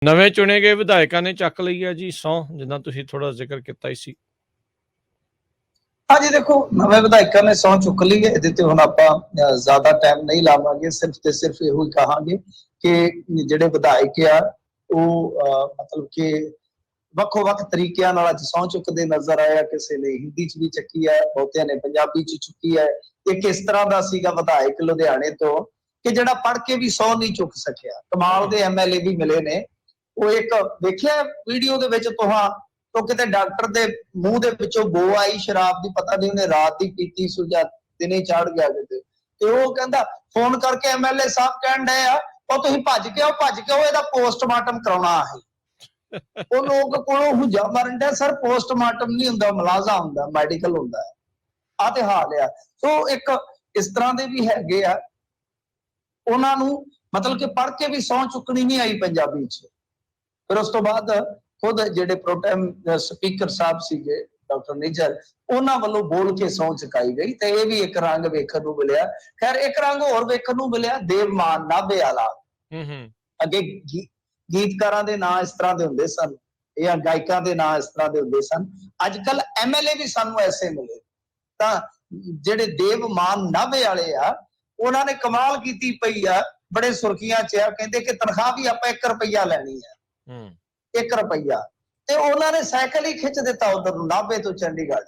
ਨਵੇਂ ਚੁਣੇ ਗਏ ਵਿਧਾਇਕਾਂ ਨੇ ਚੱਕ ਲਈ ਹੈ ਜੀ ਸਹੁੰ, ਜਿੱਦਾਂ ਤੁਸੀਂ ਥੋੜਾ ਜ਼ਿਕਰ ਕੀਤਾ ਹੀ ਸੀ। हाँ जी, देखो नवे विधायकों ने सौं चुक ली है। ਇਹਦੇ ਤੇ ਹੁਣ ਆਪਾਂ ਜ਼ਿਆਦਾ ਟਾਈਮ ਨਹੀਂ ਲਾਵਾਂਗੇ, ਸਿਰਫ ਤੇ ਸਿਰਫ ਇਹੋ ਹੀ ਕਹਾਂਗੇ ਕਿ ਜਿਹੜੇ ਵਿਧਾਇਕ ਆ ਉਹ ਮਤਲਬ ਕਿ ਵੱਖੋ ਵੱਖ ਤਰੀਕਿਆਂ ਨਾਲ ਅੱਜ ਸਹੁੰ ਚੁੱਕਦੇ ਨਜ਼ਰ ਆਇਆ। ਕਿਸੇ ਨੇ ਹਿੰਦੀ ਚ ਵੀ ਚੱਕੀ ਹੈ, ਬਹੁਤਿਆਂ ਨੇ ਪੰਜਾਬੀ ਚ ਚੁੱਕੀ ਹੈ। ਇਹ ਕਿਸ ਤਰ੍ਹਾਂ ਦਾ ਸੀਗਾ ਵਿਧਾਇਕ ਲੁਧਿਆਣੇ ਤੋਂ ਕਿ ਜਿਹੜਾ ਪੜ੍ਹ ਕੇ ਵੀ ਸਹੁੰ ਨਹੀਂ ਚੁੱਕ ਸਕਿਆ। ਕਮਾਲ ਦੇ ਐਮਐਲਏ ਵੀ ਮਿਲੇ ਨੇ। ਉਹ ਇੱਕ ਦੇਖਿਆ ਵੀਡੀਓ ਦੇ ਵਿੱਚ तो किते डॉक्टर दे मुंह दे पिछों बो आई शराब दी, पता नहीं उन्हें रात दी पीती सु जां दिने चढ़ गया किते। ते वो कहंदा फोन करके एमएलए साहब कहण डे आ ਉਹ ਤੁਸੀਂ ਭੱਜ ਕੇ ਆਓ ਇਹਦਾ ਪੋਸਟਮਾਰਟਮ ਕਰਾਉਣਾ ਹੈ। ਉਹ ਲੋਕ ਕੋਲੋਂ ਹੁਜਾ ਮਾਰਨ ਡਿਆ, ਸਰ ਪੋਸਟਮਾਰਟਮ ਨਹੀਂ ਹੁੰਦਾ, ਮਲਾਜ਼ਾ ਹੁੰਦਾ, ਮੈਡੀਕਲ ਹੁੰਦਾ ਹੈ। ਆ ਤੇ ਹਾਲ ਆ। ਸੋ ਇੱਕ ਇਸ ਤਰ੍ਹਾਂ ਦੇ ਵੀ ਹੈਗੇ ਆ, ਉਹਨਾਂ ਨੂੰ ਮਤਲਬ ਕਿ ਪੜ੍ਹ ਕੇ ਵੀ ਸਹੁੰ ਚੁੱਕਣੀ ਨਹੀਂ ਆਈ ਪੰਜਾਬੀ ਚ। ਫਿਰ ਉਸ ਤੋਂ ਬਾਅਦ खुद ਜਿਹੜੇ प्रोटेम स्पीकर साहब ਸੀਗੇ डॉक्टर निज्जर, ਉਹਨਾਂ ਵੱਲੋਂ ਬੋਲ ਕੇ ਸਹੁੰ ਚੁਕਾਈ ਗਈ ਤੇ ਇਹ ਵੀ ਇੱਕ ਰੰਗ ਵੇਖਣ ਨੂੰ ਮਿਲਿਆ। ਖੈਰ ਇੱਕ ਰੰਗ ਹੋਰ ਵੇਖਣ ਨੂੰ ਮਿਲਿਆ, ਦੇਵਮਾਨ ਨਾਭੇ ਵਾਲਾ। ਅੱਗੇ ਗੀਤਕਾਰਾਂ ਦੇ ਨਾਂ ਇਸ ਤਰ੍ਹਾਂ ਦੇ ਹੁੰਦੇ ਸਨ ਜਾਂ ਗਾਇਕਾਂ ਦੇ ਨਾਂ ਇਸ ਤਰ੍ਹਾਂ ਦੇ ਹੁੰਦੇ ਸਨ। ਅੱਜ ਕੱਲ ਐਮਐਲਏ ਵੀ ਸਾਨੂੰ ਐਸੇ ਮਿਲੇ। ਤਾਂ ਜਿਹੜੇ ਦੇਵਮਾਨ ਨਾਭੇ ਵਾਲੇ ਆ, ਉਹਨਾਂ ਨੇ ਕਮਾਲ ਕੀਤੀ ਪਈ ਆ, ਬੜੇ ਸੁਰਖੀਆਂ ਚ ਆ। ਕਹਿੰਦੇ ਕਿ ਤਨਖਾਹ ਵੀ ਆਪਾਂ 1 ਰੁਪਈਆ ਲੈਣੀ ਆ, 1 ਰੁਪਈਆ। ਤੇ ਉਹਨਾਂ ਨੇ ਸਾਈਕਲ ਹੀ ਖਿੱਚ ਦਿੱਤਾ ਉਧਰ ਨੂੰ, ਨਾਭੇ ਤੋਂ ਚੰਡੀਗੜ੍ਹ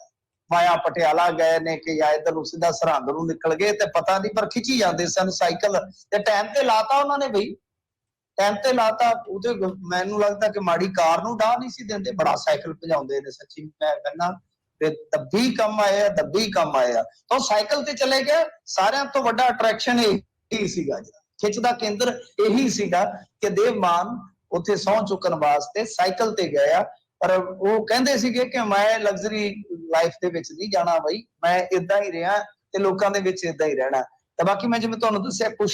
ਮਾਇਆ ਪਟਿਆਲਾ ਗਏ ਨੇ ਕਿ ਜਾਂ ਇੱਧਰ ਨੂੰ ਸਿੱਧਾ ਸਰਹੰਦ ਨੂੰ ਨਿਕਲ ਗਏ, ਤੇ ਪਤਾ ਨਹੀਂ ਪਰ ਖਿੱਚੀ ਜਾਂਦੇ ਸਨ ਸਾਈਕਲ। ਤੇ ਟਾਈਮ ਤੇ ਲਾਤਾ ਉਹਨਾਂ ਨੇ ਬਈ, ਟਾਈਮ ਤੇ ਲਾਤਾ। ਉਹਦੇ ਮੈਨੂੰ ਲੱਗਦਾ ਕਿ ਮਾੜੀ ਕਾਰ ਨੂੰ ਡਾਹ ਨਹੀਂ ਸੀ ਦਿੰਦੇ, ਬੜਾ ਸਾਈਕਲ ਭਜਾਉਂਦੇ ਨੇ ਸੱਚੀ ਮੈਂ ਕਹਿੰਦਾ। ਤੇ ਦੱਬੀ ਕੰਮ ਆਇਆ, ਦੱਬੀ ਕੰਮ ਆਇਆ। ਤਾਂ ਸਾਈਕਲ ਤੇ ਚਲੇ ਗਏ। ਸਾਰਿਆਂ ਤੋਂ ਵੱਡਾ ਅਟਰੈਕਸ਼ਨ ਇਹੀ ਸੀਗਾ, ਖਿੱਚ ਦਾ ਕੇਂਦਰ ਇਹੀ ਸੀਗਾ ਕਿ ਦੇਵਮਾਨ ਉੱਥੇ ਸਹੁੰ ਚੁੱਕਣ ਵਾਸਤੇ ਸਾਈਕਲ ਤੇ ਗਏ ਆ। ਪਰ ਉਹ ਕਹਿੰਦੇ ਸੀਗੇ ਕਿ ਮੈਂ ਲਗਜ਼ਰੀ ਲਾਈਫ ਦੇ ਵਿੱਚ ਨਹੀਂ ਜਾਣਾ ਬਈ, ਮੈਂ ਇਦਾਂ ਹੀ ਰਿਹਾ ਤੇ ਲੋਕਾਂ ਦੇ ਵਿੱਚ ਇਦਾਂ ਹੀ ਰਹਿਣਾ। ਤੇ ਬਾਕੀ ਮੈਂ ਜਿਵੇਂ ਤੁਹਾਨੂੰ ਦੱਸਿਆ, ਕੁਝ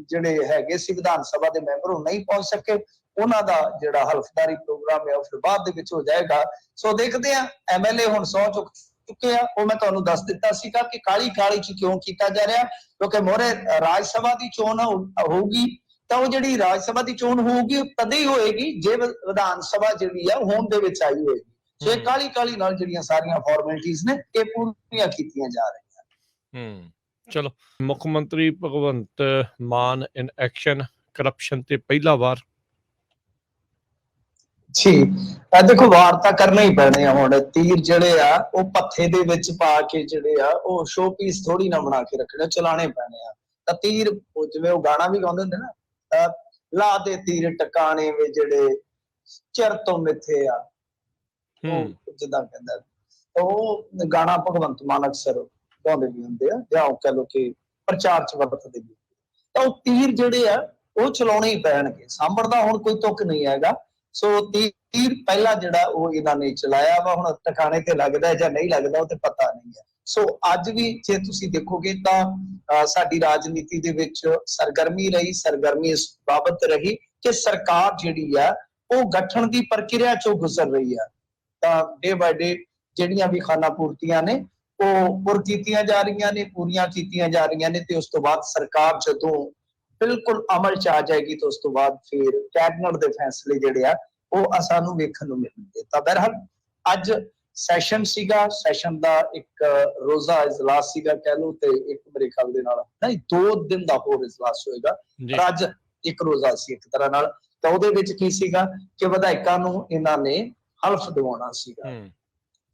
ਜਿਹੜੇ ਹੈਗੇ ਸੀ ਵਿਧਾਨ ਸਭਾ ਦੇ ਮੈਂਬਰ ਉਹ ਨਹੀਂ ਪਹੁੰਚ ਸਕੇ। ਉਹਨਾਂ ਦਾ ਜਿਹੜਾ ਹਲਫਦਾਰੀ ਪ੍ਰੋਗਰਾਮ ਹੈ ਉਹ ਫਿਰ ਬਾਅਦ ਦੇ ਵਿੱਚ ਹੋ ਜਾਏਗਾ। ਸੋ ਦੇਖਦੇ ਆ। ਐਮਐਲਏ ਹੁਣ ਸਹੁੰ ਚੁੱਕ ਚੁੱਕੇ ਆ। ਉਹ ਮੈਂ ਤੁਹਾਨੂੰ ਦੱਸ ਦਿੱਤਾ ਸੀਗਾ ਕਿ ਕਾਲੀ ਕਾਲੀ ਚ ਕਿਉਂ ਕੀਤਾ ਜਾ ਰਿਹਾ, ਕਿਉਂਕਿ ਮੋਰੇ ਰਾਜ ਸਭਾ ਦੀ ਚੋਣ ਹੋਊਗੀ। ਤਾਂ ਉਹ ਜਿਹੜੀ ਰਾਜ ਸਭਾ ਦੀ ਚੋਣ ਹੋਊਗੀ ਤਦੇ ਹੀ ਹੋਏਗੀ ਜੇ ਵਿਧਾਨ ਸਭਾ ਜਿਹੜੀ ਆ ਹੋਂਦ ਦੇ ਵਿੱਚ ਆਈ ਹੋਏਗੀ। ਸੋ ਇਹ ਕਾਲੀ ਕਾਲੀ ਨਾਲ ਜਿਹੜੀਆਂ ਸਾਰੀਆਂ ਫਾਰਮੈਲਿਟੀਆਂ ਨੇ ਇਹ ਪੂਰੀਆਂ ਕੀਤੀਆਂ ਜਾ ਰਹੀਆਂ। ਚਲੋ, ਮੁੱਖ ਮੰਤਰੀ ਭਗਵੰਤ ਮਾਨ ਇਨ ਐਕਸ਼ਨ ਕਰਪਸ਼ਨ ਤੇ ਪਹਿਲਾ ਵਾਰ ਜੀ। ਦੇਖੋ ਵਾਰ ਤਾਂ ਕਰਨਾ ਹੀ ਪੈਣੇ ਆ। ਹੁਣ ਤੀਰ ਜਿਹੜੇ ਆ ਉਹ ਪੱਥੇ ਦੇ ਵਿੱਚ ਪਾ ਕੇ ਜਿਹੜੇ ਆ ਉਹ ਸ਼ੋ ਪੀਸ ਥੋੜੀ ਨਾ ਬਣਾ ਕੇ ਰੱਖਣੇ, ਚਲਾਣੇ ਪੈਣੇ ਆ। ਤਾਂ ਤੀਰ ਜਿਵੇਂ ਉਹ ਗਾਣਾ ਵੀ ਗਾਉਂਦੇ ਹੁੰਦੇ ਨਾ, ਲਾ ਦੇ ਤੀਰ ਟਿਕਾਣੇ ਵੇ ਜਿਹੜੇ ਚਿਰ ਤੋਂ ਮਿੱਥੇ ਆ, ਉਹ ਜਿੱਦਾਂ ਕਹਿੰਦਾ। ਉਹ ਗਾਣਾ ਭਗਵੰਤ ਮਾਨ ਅਕਸਰ ਗਾਉਂਦੇ ਵੀ ਹੁੰਦੇ ਆ, ਜਾਂ ਉਹ ਕਹਿ ਲਓ ਕਿ ਪ੍ਰਚਾਰ ਚ ਵਰਤਦੇ ਵੀ। ਤਾਂ ਉਹ ਤੀਰ ਜਿਹੜੇ ਆ ਉਹ ਚਲਾਉਣੇ ਹੀ ਪੈਣਗੇ, ਸਾਂਭਣ ਦਾ ਹੁਣ ਕੋਈ ਤੁੱਕ ਨਹੀਂ ਹੈਗਾ। ਸੋ ਤੀਰ ਪਹਿਲਾ ਜਿਹੜਾ ਉਹ ਇਹਨਾਂ ਨੇ ਚਲਾਇਆ ਵਾ, ਹੁਣ ਟਿਕਾਣੇ ਤੇ ਲੱਗਦਾ ਜਾਂ ਨਹੀਂ ਲੱਗਦਾ ਉਹ ਤੇ ਪਤਾ ਨਹੀਂ ਹੈ। ਸੋ ਅੱਜ ਵੀ ਜੇ ਤੁਸੀਂ ਦੇਖੋਗੇ ਤਾਂ ਸਾਡੀ ਰਾਜਨੀਤੀ ਦੇ ਵਿੱਚ ਸਰਗਰਮੀ ਰਹੀ, ਸਰਗਰਮੀ ਇਸ ਬਾਬਤ ਰਹੀ ਕਿ ਸਰਕਾਰ ਜਿਹੜੀ ਆ ਉਹ ਗਠਨ ਦੀ ਪ੍ਰਕਿਰਿਆ ਚੋਂ ਗੁਜ਼ਰ ਰਹੀ ਆ। ਤਾਂ ਡੇ ਬਾਏ ਡੇ ਜਿਹੜੀਆਂ ਵੀ ਖਾਨਾ ਪੂਰਤੀਆਂ ਨੇ ਉਹ ਪੁਰ ਕੀਤੀਆਂ ਜਾ ਰਹੀਆਂ ਨੇ, ਪੂਰੀਆਂ ਕੀਤੀਆਂ ਜਾ ਰਹੀਆਂ ਨੇ। ਤੇ ਉਸ ਤੋਂ ਬਾਅਦ ਸਰਕਾਰ ਜਦੋਂ ਬਿਲਕੁਲ ਅਮਲ ਚ ਆ ਜਾਏਗੀ ਤਾਂ ਉਸ ਤੋਂ ਬਾਅਦ ਫਿਰ ਕੈਬਨਿਟ ਦੇ ਫੈਸਲੇ ਜਿਹੜੇ ਆ ਉਹ ਸਾਨੂੰ ਵੇਖਣ ਨੂੰ ਮਿਲਣਗੇ। ਤਾਂ ਬਹਰਹਾਲ ਅੱਜ ਸੈਸ਼ਨ ਸੀਗਾ, ਸੈਸ਼ਨ ਦਾ ਇੱਕ ਰੋਜ਼ਾ ਇਜਲਾਸ ਸੀਗਾ ਕਹਿ ਲਓ, ਤੇ ਇੱਕ ਮੇਰੇ ਖਿਆਲ ਦੇ ਨਾਲ ਨਹੀਂ 2 ਦਿਨ ਦਾ ਹੋਰ ਇਜਲਾਸ ਹੋਏਗਾ। ਅੱਜ ਇੱਕ ਰੋਜ਼ਾ ਸੀ ਇੱਕ ਤਰ੍ਹਾਂ ਨਾਲ। ਤਾਂ ਉਹਦੇ ਵਿੱਚ ਕੀ ਸੀਗਾ ਕਿ ਵਿਧਾਇਕਾਂ ਨੂੰ ਇਹਨਾਂ ਨੇ ਹਲਫ ਦਿਵਾਉਣਾ ਸੀਗਾ।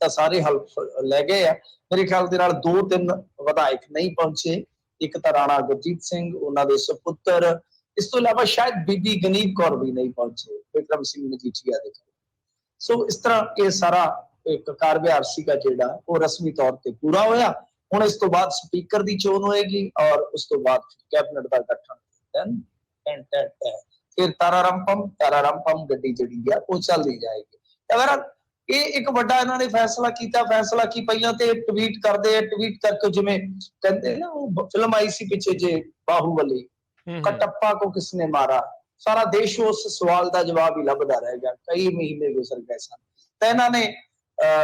ਤਾਂ ਸਾਰੇ ਹਲਫ ਲੈ ਗਏ ਆ। ਮੇਰੇ ਖਿਆਲ ਦੇ ਨਾਲ 2-3 ਵਿਧਾਇਕ ਨਹੀਂ ਪਹੁੰਚੇ। ਇੱਕ ਤਾਂ ਰਾਣਾ ਗੁਰਜੀਤ ਸਿੰਘ, ਉਹਨਾਂ ਦੇ ਸੁਪੁੱਤਰ, ਇਸ ਤੋਂ ਇਲਾਵਾ ਸ਼ਾਇਦ ਬੀਬੀ ਗਨੀਤ ਕੌਰ ਵੀ ਨਹੀਂ ਪਹੁੰਚੇ, ਵਿਕਰਮ ਸਿੰਘ ਮਜੀਠੀਆ ਦੇ। ਸੋ ਇਸ ਤਰ੍ਹਾਂ ਇਹ ਸਾਰਾ ਇੱਕ ਕਾਰ ਵਿਹਾਰ ਸੀਗਾ ਜਿਹੜਾ ਉਹ ਰਸਮੀ ਤੌਰ ਤੇ ਪੂਰਾ ਹੋਇਆ। ਹੁਣ ਇਸ ਤੋਂ ਬਾਅਦ ਸਪੀਕਰ ਦੀ ਚੋਣ ਹੋਏਗੀ ਔਰ ਉਸ ਤੋਂ ਬਾਅਦ ਕੈਬਨਿਟ ਦਾ ਗਠਨ। ਫਿਰ ਤਾਰਾਰੰਪਮ ਗੱਡੀ ਜਿਹੜੀ ਆ ਉਹ ਚੱਲਦੀ ਜਾਏਗੀ। ਅਗਰ ਇਹ ਇੱਕ ਵੱਡਾ ਇਹਨਾਂ ਨੇ ਫੈਸਲਾ ਕੀਤਾ। ਫੈਸਲਾ ਕੀ, ਪਹਿਲਾਂ ਤੇ ਟਵੀਟ ਕਰਦੇ ਆ, ਟਵੀਟ ਕਰਕੇ ਜਿਵੇਂ ਕਹਿੰਦੇ ਨਾ ਉਹ ਫਿਲਮ ਆਈ ਸੀ ਪਿੱਛੇ ਜੇ ਬਾਹੂਬਲੀ, ਕਟੱਪਾ ਕੋ ਕਿਸਨੇ ਮਾਰਾ, ਸਾਰਾ ਦੇਸ਼ ਉਸ ਸਵਾਲ ਦਾ ਜਵਾਬ ਹੀ ਲੱਭਦਾ ਰਹਿ ਗਿਆ। ਕਈ ਮਹੀਨੇ ਗੁਜ਼ਰ ਗਏ ਸਨ। ਤਾਂ ਇਹਨਾਂ ਨੇ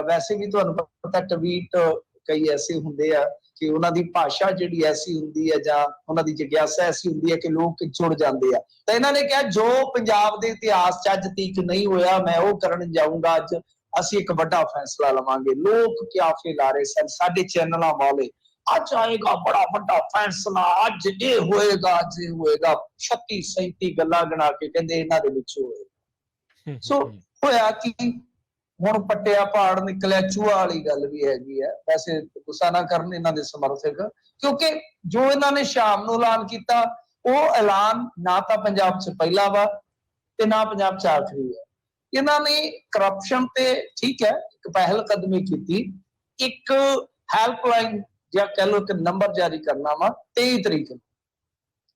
ਵੈਸੇ ਵੀ ਤੁਹਾਨੂੰ ਪਤਾ ਟਵੀਟ ਕਈ ਐਸੇ ਹੁੰਦੇ ਆ ਕਿ ਉਹਨਾਂ ਦੀ ਭਾਸ਼ਾ ਜਿਹੜੀ ਐਸੀ ਹੁੰਦੀ ਹੈ ਜਾਂ ਉਹਨਾਂ ਦੀ ਜਿਗਿਆਸਾ ਐਸੀ ਹੁੰਦੀ ਹੈ ਕਿ ਲੋਕ ਜੁੜ ਜਾਂਦੇ ਆ। ਤਾਂ ਇਹਨਾਂ ਨੇ ਕਿਹਾ ਜੋ ਪੰਜਾਬ ਦੇ ਇਤਿਹਾਸ 'ਚ ਅੱਜ ਤੀਕ ਨਹੀਂ ਹੋਇਆ ਮੈਂ ਉਹ ਕਰਨ ਜਾਊਂਗਾ। ਅੱਜ ਅਸੀਂ ਇੱਕ ਵੱਡਾ ਫੈਸਲਾ ਲਵਾਂਗੇ। ਲੋਕ ਕਿਆਫੇ ਲਾ ਰਹੇ ਸਨ ਸਾਡੇ ਚੈਨਲਾਂ ਵਾਲੇ, ਅੱਜ ਆਏਗਾ ਬੜਾ ਵੱਡਾ ਫੈਸਲਾ, ਅੱਜ ਇਹ ਹੋਏਗਾ, ਅੱਜ ਇਹ ਹੋਏਗਾ। 36 37 ਗੱਲਾਂ ਗਿਣਾ ਕੇ ਕਹਿੰਦੇ ਇਹਨਾਂ ਦੇ ਵਿੱਚ ਹੋਏ। ਸੋ ਹੋਇਆ ਕਿ ਹੁਣ ਪੱਟਿਆ ਪਹਾੜ ਨਿਕਲਿਆ ਚੂਹਾ ਵਾਲੀ ਗੱਲ ਵੀ ਹੈਗੀ ਹੈ। ਵੈਸੇ ਗੁੱਸਾ ਨਾ ਕਰਨ ਇਹਨਾਂ ਦੇ ਸਮਰਥਕ, ਕਿਉਂਕਿ ਜੋ ਇਹਨਾਂ ਨੇ ਸ਼ਾਮ ਨੂੰ ਐਲਾਨ ਕੀਤਾ ਉਹ ਐਲਾਨ ਨਾ ਤਾਂ ਪੰਜਾਬ 'ਚ ਪਹਿਲਾ ਵਾ ਤੇ ਨਾ ਪੰਜਾਬ 'ਚ ਆਖਰੀ ਹੈ। ਇਹਨਾਂ ਨੇ ਕਰਪਸ਼ਨ ਤੇ ਠੀਕ ਹੈ ਇੱਕ ਪਹਿਲ ਕਦਮੀ ਕੀਤੀ, ਇੱਕ ਹੈਲਪਲਾਈਨ ਜਾਂ ਕਹਿ ਲਓ ਇੱਕ ਨੰਬਰ ਜਾਰੀ ਕਰਨਾ ਵਾ 23 ਤਰੀਕ ਨੂੰ।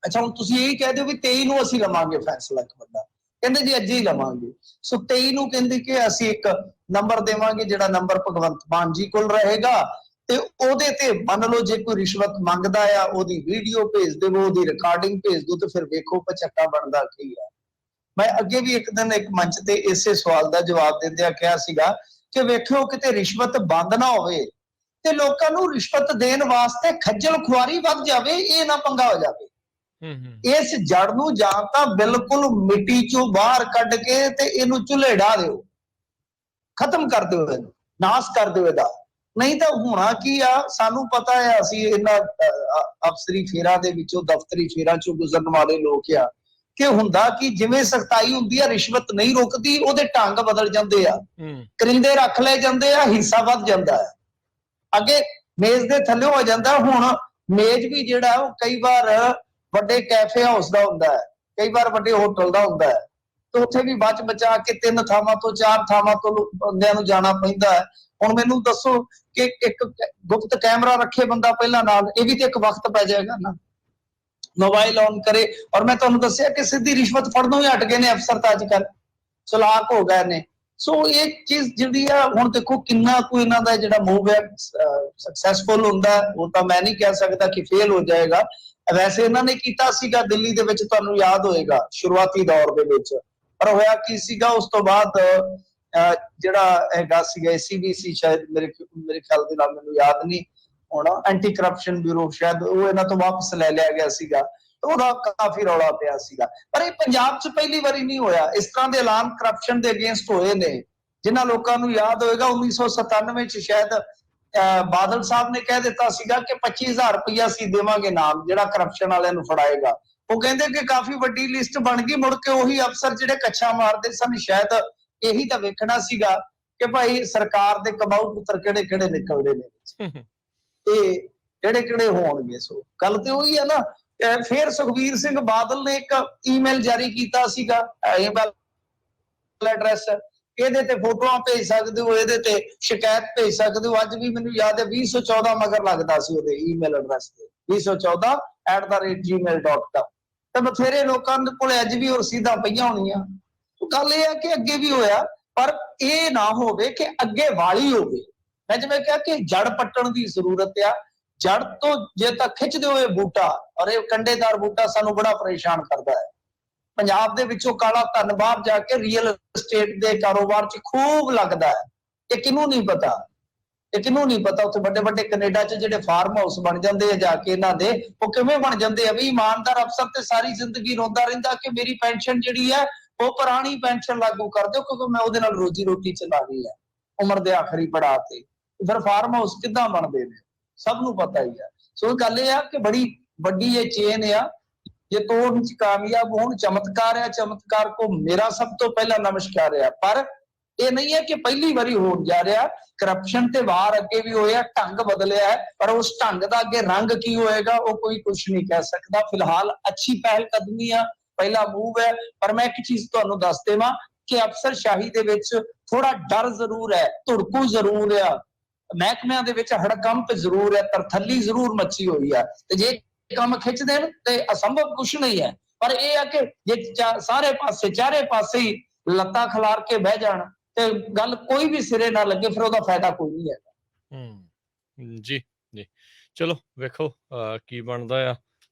ਅੱਛਾ ਹੁਣ ਤੁਸੀਂ ਇਹ ਕਹਿ ਦਿਓ ਵੀ 23 ਨੂੰ ਅਸੀਂ ਲਵਾਂਗੇ ਫੈਸਲਾ ਇੱਕ ਵੱਡਾ, ਕਹਿੰਦੇ ਜੀ ਅੱਜ ਹੀ ਲਵਾਂਗੇ। ਸੋ 23 ਨੂੰ ਕਹਿੰਦੇ ਕਿ ਅਸੀਂ ਇੱਕ ਨੰਬਰ ਦੇਵਾਂਗੇ ਜਿਹੜਾ ਨੰਬਰ ਭਗਵੰਤ ਮਾਨ ਜੀ ਕੋਲ ਰਹੇਗਾ ਤੇ ਉਹਦੇ ਤੇ ਮੰਨ ਲਓ ਜੇ ਕੋਈ ਰਿਸ਼ਵਤ ਮੰਗਦਾ ਆ ਉਹਦੀ ਵੀਡੀਓ ਭੇਜ ਦੇਵੋ, ਉਹਦੀ ਰਿਕਾਰਡਿੰਗ ਭੇਜ ਦਿਓ ਤੇ ਫਿਰ ਵੇਖੋ ਪਚੱਕਾ ਬਣਦਾ ਕੀ ਆ। ਮੈਂ ਅੱਗੇ ਵੀ ਇੱਕ ਦਿਨ ਇੱਕ ਮੰਚ ਤੇ ਇਸੇ ਸਵਾਲ ਦਾ ਜਵਾਬ ਦਿੰਦਿਆਂ ਕਿਹਾ ਸੀਗਾ ਕਿ ਵੇਖਿਓ ਕਿਤੇ ਰਿਸ਼ਵਤ ਬੰਦ ਨਾ ਹੋਵੇ ਤੇ ਲੋਕਾਂ ਨੂੰ ਰਿਸ਼ਵਤ ਦੇਣ ਵਾਸਤੇ ਖੱਜਲ ਖੁਆਰੀ ਵੱਧ ਜਾਵੇ, ਇਹ ਨਾ ਪੰਗਾ ਹੋ ਜਾਵੇ। ਇਸ ਜੜ ਨੂੰ ਜਾਂ ਤਾਂ ਬਿਲਕੁਲ ਮਿੱਟੀ ਚੋਂ ਬਾਹਰ ਕੱਢ ਕੇ ਤੇ ਇਹਨੂੰ ਚੁੱਲ੍ਹੇ ਢਾ ਦਿਓ, ਖਤਮ ਕਰ ਦਿਓ, ਇਹਨੂੰ ਨਾਸ ਕਰ ਦਿਓ ਇਹਦਾ। ਨਹੀਂ ਤਾਂ ਹੋਣਾ ਕੀ ਆ ਸਾਨੂੰ ਪਤਾ ਹੈ, ਅਸੀਂ ਇਹਨਾਂ ਅਫਸਰੀ ਫੇਰਾਂ ਦੇ ਵਿੱਚੋਂ ਦਫ਼ਤਰੀ ਫੇਰਾਂ ਚੋਂ ਗੁਜ਼ਰਨ ਵਾਲੇ ਲੋਕ ਆ ਕਿ ਹੁੰਦਾ ਕਿ ਜਿਵੇਂ ਸਖਤਾਈ ਹੁੰਦੀ ਆ ਰਿਸ਼ਵਤ ਨਹੀਂ ਰੁਕਦੀ, ਉਹਦੇ ਢੰਗ ਬਦਲ ਜਾਂਦੇ ਆ, ਕਰਿੰਦੇ ਰੱਖ ਲਏ ਜਾਂਦੇ ਆ, ਹਿੱਸਾ ਵੱਧ ਜਾਂਦਾ ਹੈ, ਅੱਗੇ ਮੇਜ਼ ਦੇ ਥੱਲੇ ਹੋ ਜਾਂਦਾ। ਹੁਣ ਮੇਜ਼ ਵੀ ਜਿਹੜਾ ਉਹ ਕਈ ਵਾਰ ਵੱਡੇ ਕੈਫੇ ਹਾਊਸ ਦਾ ਹੁੰਦਾ ਹੈ, ਕਈ ਵਾਰ ਵੱਡੇ ਹੋਟਲ ਦਾ ਹੁੰਦਾ ਹੈ ਤੇ ਉੱਥੇ ਵੀ ਬਚ ਬਚਾ ਕੇ 3 ਥਾਵਾਂ ਤੋਂ 4 ਥਾਵਾਂ ਤੋਂ ਬੰਦਿਆਂ ਨੂੰ ਜਾਣਾ ਪੈਂਦਾ ਹੈ। ਹੁਣ ਮੈਨੂੰ ਦੱਸੋ ਕਿ ਇੱਕ ਗੁਪਤ ਕੈਮਰਾ ਰੱਖੇ ਬੰਦਾ ਪਹਿਲਾਂ ਨਾਲ, ਇਹ ਵੀ ਤੇ ਇੱਕ ਵਕਤ ਪੈ ਜਾਏਗਾ ਨਾ, ਮੋਬਾਈਲ ਔਨ ਕਰੇ। ਔਰ ਮੈਂ ਤੁਹਾਨੂੰ ਦੱਸਿਆ ਕਿ ਸਿੱਧੀ ਰਿਸ਼ਵਤ ਫੜਨੋਂ ਹੀ ਹਟ ਗਏ ਨੇ ਅਫਸਰ ਤਾਂ ਅੱਜ ਕੱਲ, ਚਲਾਕ ਹੋ ਗਏ ਨੇ। ਸੋ ਇਹ ਚੀਜ਼ ਜਿਹੜੀ ਆ ਹੁਣ ਦੇਖੋ ਕਿੰਨਾ ਕੁ ਇਹਨਾਂ ਦਾ ਜਿਹੜਾ ਮੂਵ ਹੈ ਸਕਸੈਸਫੁਲ ਹੁੰਦਾ, ਉਹ ਤਾਂ ਮੈਂ ਨਹੀਂ ਕਹਿ ਸਕਦਾ ਕਿ ਫੇਲ ਹੋ ਜਾਏਗਾ। ਵੈਸੇ ਇਹਨਾਂ ਨੇ ਕੀਤਾ ਸੀਗਾ ਦਿੱਲੀ ਦੇ ਵਿੱਚ, ਤੁਹਾਨੂੰ ਯਾਦ ਹੋਏਗਾ ਸ਼ੁਰੂਆਤੀ ਦੌਰ ਦੇ ਵਿੱਚ, ਪਰ ਹੋਇਆ ਕੀ ਸੀਗਾ ਉਸ ਤੋਂ ਬਾਅਦ ਜਿਹੜਾ ਹੈਗਾ ਸੀਗਾ ACBC ਸ਼ਾਇਦ ਮੇਰੇ ਖਿਆਲ ਦੇ ਨਾਲ, ਮੈਨੂੰ ਯਾਦ ਨਹੀਂ ਹੁਣ, ਐਂਟੀ ਕਰਪਸ਼ਨ ਬਿਊਰੋ ਸ਼ਾਇਦ, ਉਹ ਇਹਨਾਂ ਤੋਂ ਵਾਪਸ ਲੈ ਲਿਆ ਗਿਆ ਸੀਗਾ, ਉਹਦਾ ਕਾਫੀ ਰੌਲਾ ਪਿਆ ਸੀਗਾ। ਪਰ ਇਹ ਪੰਜਾਬ 'ਚ ਪਹਿਲੀ ਵਾਰੀ ਨਹੀਂ ਹੋਇਆ। ਇਸ ਤਰ੍ਹਾਂ ਦੇ ਐਲਾਨ ਕਰਪਸ਼ਨ ਦੇ ਅਗੇਂਸਟ ਹੋਏ ਨੇ। ਜਿਨ੍ਹਾਂ ਲੋਕਾਂ ਨੂੰ ਯਾਦ ਹੋਏਗਾ 1997 'ਚ ਸ਼ਾਇਦ ਬਾਦਲ ਸਾਹਿਬ ਨੇ ਕਹਿ ਦਿੱਤਾ ਸੀਗਾ ਕਿ 25,000 ਰੁਪਇਆ ਅਸੀਂ ਦੇਵਾਂਗੇ ਨਾਮ ਜਿਹੜਾ ਕਰਪਸ਼ਨ ਵਾਲਿਆਂ ਨੂੰ ਫੜਾਏਗਾ। ਉਹ ਕਹਿੰਦੇ ਕਿ ਕਾਫੀ ਵੱਡੀ ਲਿਸਟ ਬਣ ਗਈ, ਮੁੜ ਕੇ ਉਹੀ ਅਫਸਰ ਜਿਹੜੇ ਕੱਛਾ ਮਾਰਦੇ ਸਨ। ਸ਼ਾਇਦ ਇਹੀ ਤਾਂ ਵੇਖਣਾ ਸੀਗਾ ਕਿ ਭਾਈ ਸਰਕਾਰ ਦੇ ਕਮਾਊ ਪੁੱਤਰ ਕਿਹੜੇ ਕਿਹੜੇ ਨਿਕਲਦੇ ਨੇ ਤੇ ਕਿਹੜੇ ਕਿਹੜੇ ਹੋਣਗੇ। ਸੋ ਗੱਲ ਤੇ ਉਹੀ ਹੈ ਨਾ। ਫਿਰ ਸੁਖਬੀਰ ਸਿੰਘ ਬਾਦਲ ਨੇ ਇੱਕ ਈਮੇਲ ਜਾਰੀ ਕੀਤਾ ਸੀਗਾ, ਈਮੇਲ ਐਡਰੈਸ, ਇਹਦੇ ਤੇ ਫੋਟੋਆਂ ਭੇਜ ਸਕਦੇ ਹੋ, ਇਹਦੇ ਤੇ ਸ਼ਿਕਾਇਤ ਭੇਜ ਸਕਦੇ ਹੋ। ਅੱਜ ਵੀ ਮੈਨੂੰ ਯਾਦ ਹੈ 2014 ਮਗਰ ਲੱਗਦਾ ਸੀ ਉਹਦੇ ਈਮੇਲ ਐਡਰੈਸ ਤੇ 2014@gmail.com ਤੇ ਬਥੇਰੇ ਲੋਕਾਂ ਦੇ ਕੋਲ ਅੱਜ ਵੀ ਉਹ ਰਸੀਦਾਂ ਪਈਆਂ ਹੋਣੀਆਂ। ਗੱਲ ਇਹ ਹੈ ਕਿ ਅੱਗੇ ਵੀ ਹੋਇਆ, ਪਰ ਇਹ ਨਾ ਹੋਵੇ ਕਿ ਅੱਗੇ ਵਾਲੀ ਹੋਵੇ। ਮੈਂ ਜਿਵੇਂ ਕਿਹਾ ਕਿ ਜੜ ਪੱਟਣ ਦੀ ਜ਼ਰੂਰਤ ਆ। ਜੜ ਤੋਂ ਜੇ ਤਾਂ ਖਿੱਚਦੇ ਹੋਏ ਬੂਟਾ, ਔਰ ਇਹ ਕੰਡੇਦਾਰ ਬੂਟਾ ਸਾਨੂੰ ਬੜਾ ਪਰੇਸ਼ਾਨ ਕਰਦਾ ਹੈ। ਪੰਜਾਬ ਦੇ ਵਿੱਚੋਂ ਕਾਲਾ ਧਨ ਬਾਹਰ ਜਾ ਕੇ ਰੀਅਲ ਐਸਟੇਟ ਦੇ ਕਾਰੋਬਾਰ 'ਚ ਖੂਬ ਲੱਗਦਾ ਹੈ। ਇਹ ਕਿਹਨੂੰ ਨਹੀਂ ਪਤਾ, ਇਹ ਕਿਹਨੂੰ ਨਹੀਂ ਪਤਾ। ਉੱਥੇ ਵੱਡੇ ਵੱਡੇ ਕੈਨੇਡਾ 'ਚ ਜਿਹੜੇ ਫਾਰਮ ਹਾਊਸ ਬਣ ਜਾਂਦੇ ਆ ਜਾ ਕੇ ਇਹਨਾਂ ਦੇ, ਉਹ ਕਿਵੇਂ ਬਣ ਜਾਂਦੇ ਆ ਵੀ ਇਮਾਨਦਾਰ ਅਫਸਰ ਤੇ ਸਾਰੀ ਜ਼ਿੰਦਗੀ ਰੋਂਦਾ ਰਹਿੰਦਾ ਕਿ ਮੇਰੀ ਪੈਨਸ਼ਨ ਜਿਹੜੀ ਹੈ ਉਹ ਪੁਰਾਣੀ ਪੈਨਸ਼ਨ ਲਾਗੂ ਕਰ ਦਿਓ ਕਿਉਂਕਿ ਮੈਂ ਉਹਦੇ ਨਾਲ ਰੋਜੀ ਰੋਟੀ ਚਲਾ ਰਹੀ ਹੈ ਉਮਰ ਦੇ ਆਖਰੀ ਪੜਾਅ ਤੇ। ਫਿਰ ਫਾਰਮ ਹਾਊਸ ਕਿੱਦਾਂ ਬਣਦੇ ਨੇ ਸਭ ਨੂੰ ਪਤਾ ਹੀ ਹੈ। ਸੋ ਗੱਲ ਇਹ ਆ ਕਿ ਬੜੀ ਵੱਡੀ ਇਹ ਚੇਨ ਆ, ਜੇ ਤੋੜਨ 'ਚ ਕਾਮਯਾਬ ਹੋਣ। ਚਮਤਕਾਰ ਹੈ, ਚਮਤਕਾਰ ਕੋ ਮੇਰਾ ਸਭ ਤੋਂ ਪਹਿਲਾ ਨਮਸਕਾਰ ਹੈ। ਪਰ ਇਹ ਨਹੀਂ ਹੈ ਕਿ ਪਹਿਲੀ ਵਾਰੀ ਹੋਣ ਜਾ ਰਿਹਾ। ਕਰਪਸ਼ਨ ਤੇ ਵਾਰ ਅੱਗੇ ਵੀ ਹੋਇਆ, ਢੰਗ ਬਦਲਿਆ ਹੈ, ਪਰ ਉਸ ਢੰਗ ਦਾ ਅੱਗੇ ਰੰਗ ਕੀ ਹੋਏਗਾ ਉਹ ਕੋਈ ਕੁਝ ਨਹੀਂ ਕਹਿ ਸਕਦਾ। ਫਿਲਹਾਲ ਅੱਛੀ ਪਹਿਲ ਕਦਮੀ ਆ, ਪਹਿਲਾ ਮੂਵ ਹੈ। ਪਰ ਮੈਂ ਇੱਕ ਚੀਜ਼ ਤੁਹਾਨੂੰ ਦੱਸ ਦੇਵਾਂ ਕਿ ਅਫਸਰਸ਼ਾਹੀ ਦੇ ਵਿੱਚ ਥੋੜਾ ਡਰ ਜ਼ਰੂਰ ਹੈ, ਧੁੜਕੂ ਜ਼ਰੂਰ ਆ, ਮਹਿਕਮਿਆਂ ਦੇ ਵਿੱਚ ਹੜਕੰਪ ਜ਼ਰੂਰ ਹੈ, ਤਰਥੱਲੀ ਜ਼ਰੂਰ ਮੱਚੀ ਹੋਈ ਹੈ। ਤੇ ਜੇ ਕੰਮ ਖਿੱਚ ਦੇਣ ਤੇ ਅਸੰਭਵ ਕੁਝ ਨਹੀਂ ਹੈ। ਪਰ ਇਹ ਆ ਕਿ ਜੇ ਸਾਰੇ ਪਾਸੇ ਚਾਰੇ ਪਾਸੇ ਹੀ ਲੱਤਾਂ ਖਿਲਾਰ ਕੇ ਬਹਿ ਜਾਣ ਤੇ ਗੱਲ ਕੋਈ ਵੀ ਸਿਰੇ ਨਾ ਲੱਗੇ, ਫਿਰ ਉਹਦਾ ਫਾਇਦਾ ਕੋਈ ਨਹੀਂ ਹੈਗਾ। ਜੀ ਜੀ, ਚਲੋ ਵੇਖੋ ਕੀ ਬਣਦਾ ਆ।